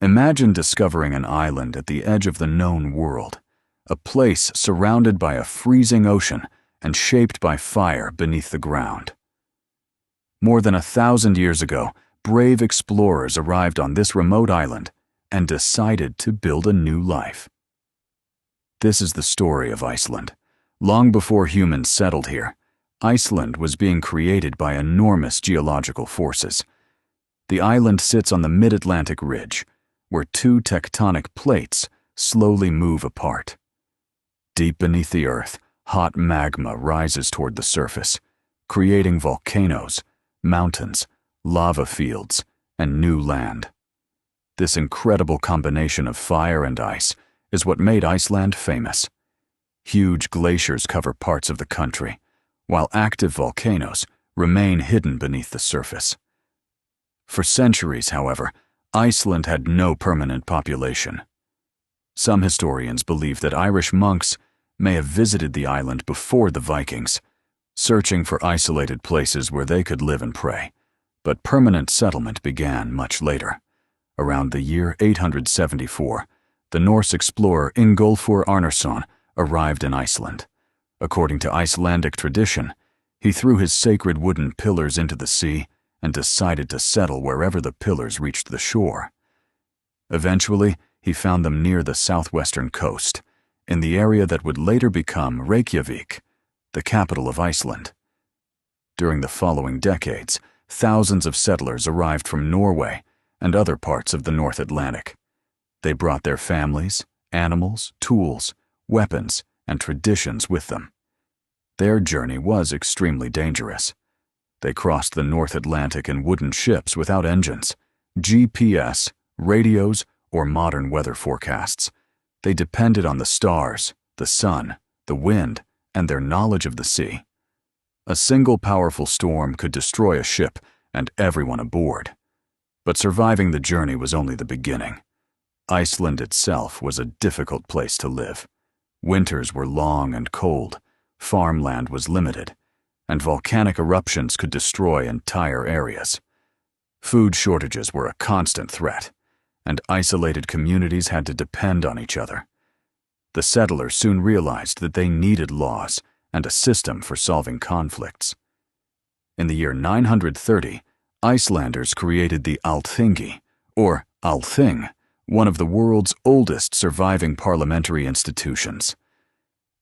Imagine discovering an island at the edge of the known world, a place surrounded by a freezing ocean and shaped by fire beneath the ground. More than 1,000 years ago, brave explorers arrived on this remote island and decided to build a new life. This is the story of Iceland. Long before humans settled here, Iceland was being created by enormous geological forces. The island sits on the mid-Atlantic ridge, where two tectonic plates slowly move apart. Deep beneath the earth, hot magma rises toward the surface, creating volcanoes, mountains, lava fields, and new land. This incredible combination of fire and ice is what made Iceland famous. Huge glaciers cover parts of the country, while active volcanoes remain hidden beneath the surface. For centuries, however, Iceland had no permanent population. Some historians believe that Irish monks may have visited the island before the Vikings, searching for isolated places where they could live and pray, but permanent settlement began much later. Around the year 874, the Norse explorer Ingólfur Arnarson arrived in Iceland. According to Icelandic tradition, he threw his sacred wooden pillars into the sea and decided to settle wherever the pillars reached the shore. Eventually, he found them near the southwestern coast, in the area that would later become Reykjavik, the capital of Iceland. During the following decades, thousands of settlers arrived from Norway and other parts of the North Atlantic. They brought their families, animals, tools, weapons, and traditions with them. Their journey was extremely dangerous. They crossed the North Atlantic in wooden ships without engines, GPS, radios, or modern weather forecasts. They depended on the stars, the sun, the wind, and their knowledge of the sea. A single powerful storm could destroy a ship and everyone aboard. But surviving the journey was only the beginning. Iceland itself was a difficult place to live. Winters were long and cold, farmland was limited, and volcanic eruptions could destroy entire areas. Food shortages were a constant threat, and isolated communities had to depend on each other. The settlers soon realized that they needed laws and a system for solving conflicts. In the year 930, Icelanders created the Alþingi, or Alþing, one of the world's oldest surviving parliamentary institutions.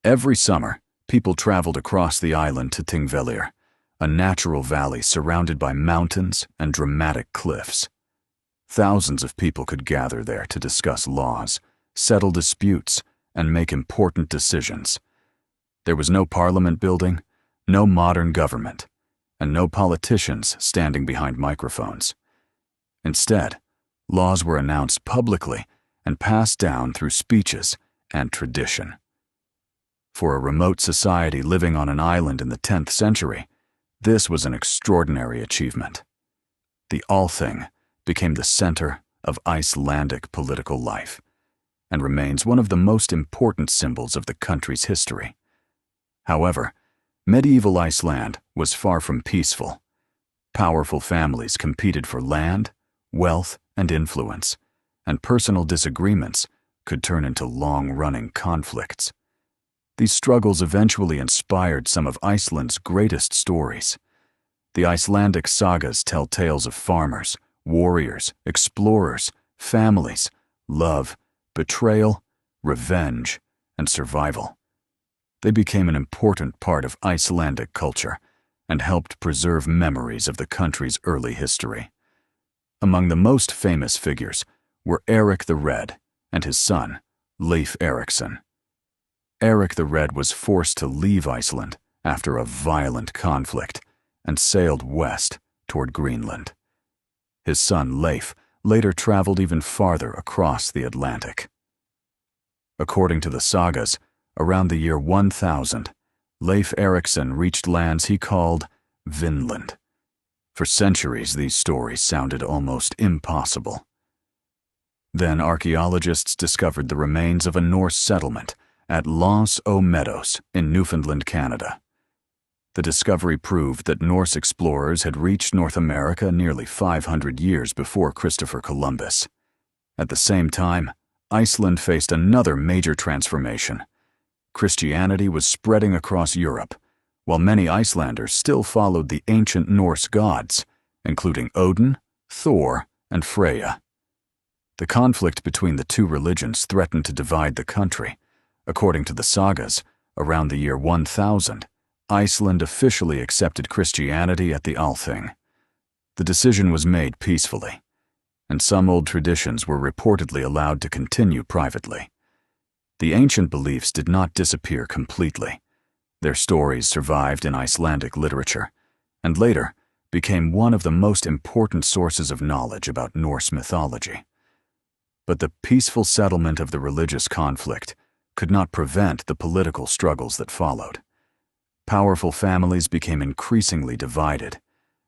Every summer, people traveled across the island to Thingvellir, a natural valley surrounded by mountains and dramatic cliffs. Thousands of people could gather there to discuss laws, settle disputes, and make important decisions. There was no parliament building, no modern government, and no politicians standing behind microphones. Instead, laws were announced publicly and passed down through speeches and tradition. For a remote society living on an island in the 10th century, this was an extraordinary achievement. The Alþing became the center of Icelandic political life and remains one of the most important symbols of the country's history. However, medieval Iceland was far from peaceful. Powerful families competed for land, wealth, and influence, and personal disagreements could turn into long-running conflicts. These struggles eventually inspired some of Iceland's greatest stories. The Icelandic sagas tell tales of farmers, warriors, explorers, families, love, betrayal, revenge, and survival. They became an important part of Icelandic culture and helped preserve memories of the country's early history. Among the most famous figures were Eric the Red and his son, Leif Erikson. Eric the Red was forced to leave Iceland after a violent conflict and sailed west toward Greenland. His son Leif later traveled even farther across the Atlantic. According to the sagas, around the year 1000, Leif Erikson reached lands he called Vinland. For centuries, these stories sounded almost impossible. Then archaeologists discovered the remains of a Norse settlement at Los Meadows in Newfoundland, Canada. The discovery proved that Norse explorers had reached North America nearly 500 years before Christopher Columbus. At the same time, Iceland faced another major transformation. Christianity was spreading across Europe, while many Icelanders still followed the ancient Norse gods, including Odin, Thor, and Freyja. The conflict between the two religions threatened to divide the country. According to the sagas, around the year 1000, Iceland officially accepted Christianity at the Alþingi. The decision was made peacefully, and some old traditions were reportedly allowed to continue privately. The ancient beliefs did not disappear completely. Their stories survived in Icelandic literature, and later became one of the most important sources of knowledge about Norse mythology. But the peaceful settlement of the religious conflict could not prevent the political struggles that followed. Powerful families became increasingly divided,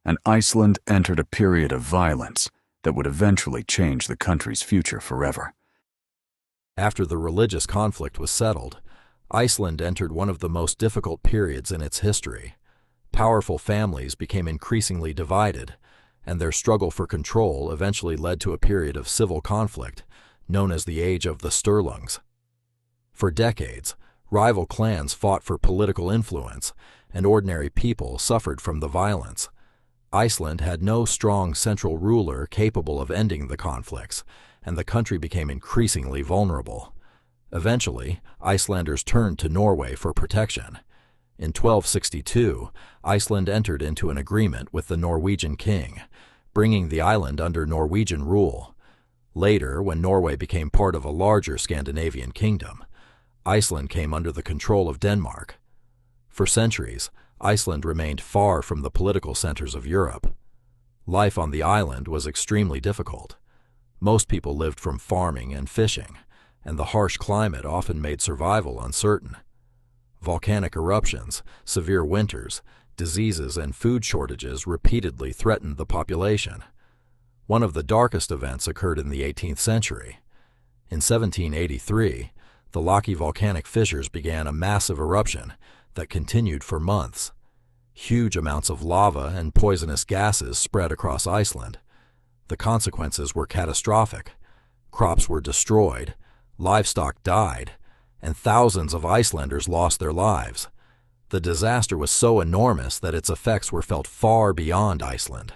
and Iceland entered a period of violence that would eventually change the country's future forever. After the religious conflict was settled, Iceland entered one of the most difficult periods in its history. Powerful families became increasingly divided, and their struggle for control eventually led to a period of civil conflict known as the Age of the Sturlungs. For decades, rival clans fought for political influence, and ordinary people suffered from the violence. Iceland had no strong central ruler capable of ending the conflicts, and the country became increasingly vulnerable. Eventually, Icelanders turned to Norway for protection. In 1262, Iceland entered into an agreement with the Norwegian king, bringing the island under Norwegian rule. Later, when Norway became part of a larger Scandinavian kingdom, Iceland came under the control of Denmark. For centuries, Iceland remained far from the political centers of Europe. Life on the island was extremely difficult. Most people lived from farming and fishing, and the harsh climate often made survival uncertain. Volcanic eruptions, severe winters, diseases, and food shortages repeatedly threatened the population. One of the darkest events occurred in the 18th century. In 1783, the Loki volcanic fissures began a massive eruption that continued for months. Huge amounts of lava and poisonous gases spread across Iceland. The consequences were catastrophic. Crops were destroyed, livestock died, and thousands of Icelanders lost their lives. The disaster was so enormous that its effects were felt far beyond Iceland.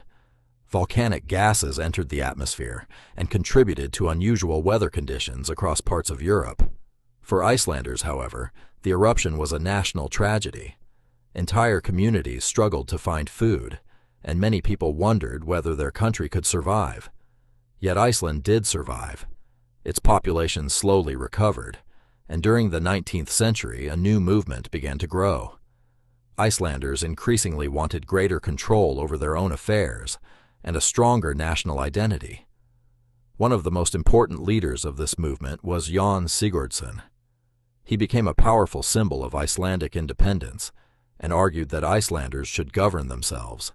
Volcanic gases entered the atmosphere and contributed to unusual weather conditions across parts of Europe. For Icelanders, however, the eruption was a national tragedy. Entire communities struggled to find food, and many people wondered whether their country could survive. Yet Iceland did survive. Its population slowly recovered, and during the 19th century a new movement began to grow. Icelanders increasingly wanted greater control over their own affairs and a stronger national identity. One of the most important leaders of this movement was Jón Sigurdsson. He became a powerful symbol of Icelandic independence and argued that Icelanders should govern themselves.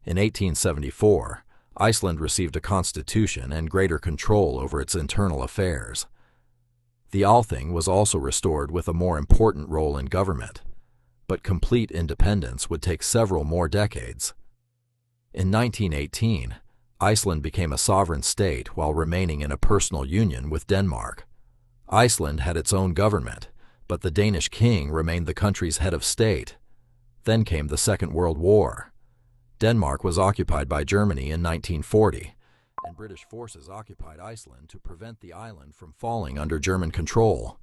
In 1874, Iceland received a constitution and greater control over its internal affairs. The Alþingi was also restored with a more important role in government, but complete independence would take several more decades. In 1918, Iceland became a sovereign state while remaining in a personal union with Denmark. Iceland had its own government, but the Danish king remained the country's head of state. Then came the Second World War. Denmark was occupied by Germany in 1940, and British forces occupied Iceland to prevent the island from falling under German control.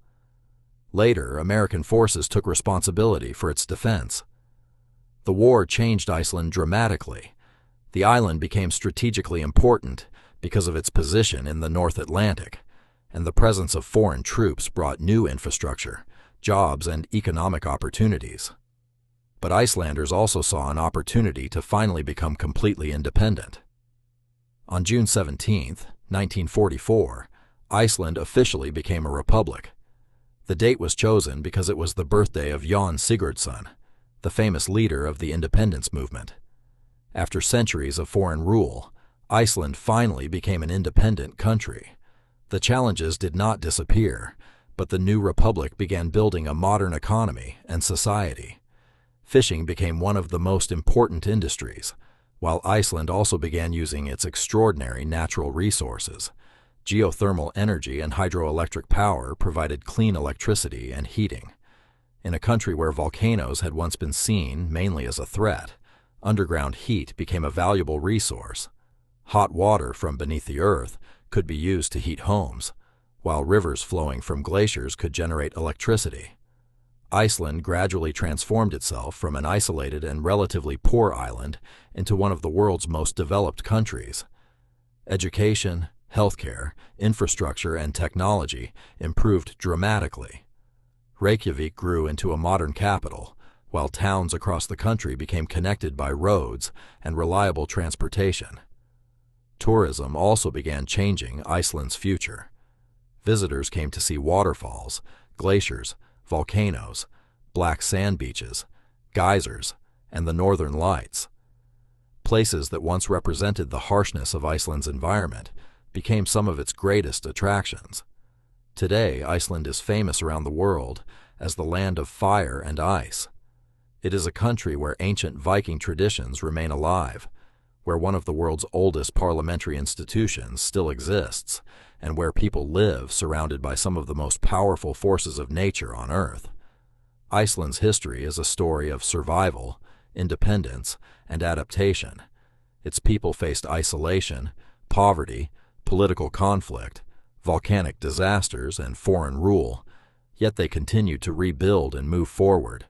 Later, American forces took responsibility for its defense. The war changed Iceland dramatically. The island became strategically important because of its position in the North Atlantic, and the presence of foreign troops brought new infrastructure, jobs, and economic opportunities. But Icelanders also saw an opportunity to finally become completely independent. On June 17, 1944, Iceland officially became a republic. The date was chosen because it was the birthday of Jón Sigurdsson, the famous leader of the independence movement. After centuries of foreign rule, Iceland finally became an independent country. The challenges did not disappear, but the new republic began building a modern economy and society. Fishing became one of the most important industries, while Iceland also began using its extraordinary natural resources. Geothermal energy and hydroelectric power provided clean electricity and heating. In a country where volcanoes had once been seen mainly as a threat, underground heat became a valuable resource. Hot water from beneath the earth could be used to heat homes, while rivers flowing from glaciers could generate electricity. Iceland gradually transformed itself from an isolated and relatively poor island into one of the world's most developed countries. Education, healthcare, infrastructure, and technology improved dramatically. Reykjavik grew into a modern capital, while towns across the country became connected by roads and reliable transportation. Tourism also began changing Iceland's future. Visitors came to see waterfalls, glaciers, volcanoes, black sand beaches, geysers, and the northern lights. Places that once represented the harshness of Iceland's environment became some of its greatest attractions. Today, Iceland is famous around the world as the land of fire and ice. It is a country where ancient Viking traditions remain alive, where one of the world's oldest parliamentary institutions still exists, and where people live surrounded by some of the most powerful forces of nature on Earth. Iceland's history is a story of survival, independence, and adaptation. Its people faced isolation, poverty, political conflict, volcanic disasters, and foreign rule, yet they continued to rebuild and move forward.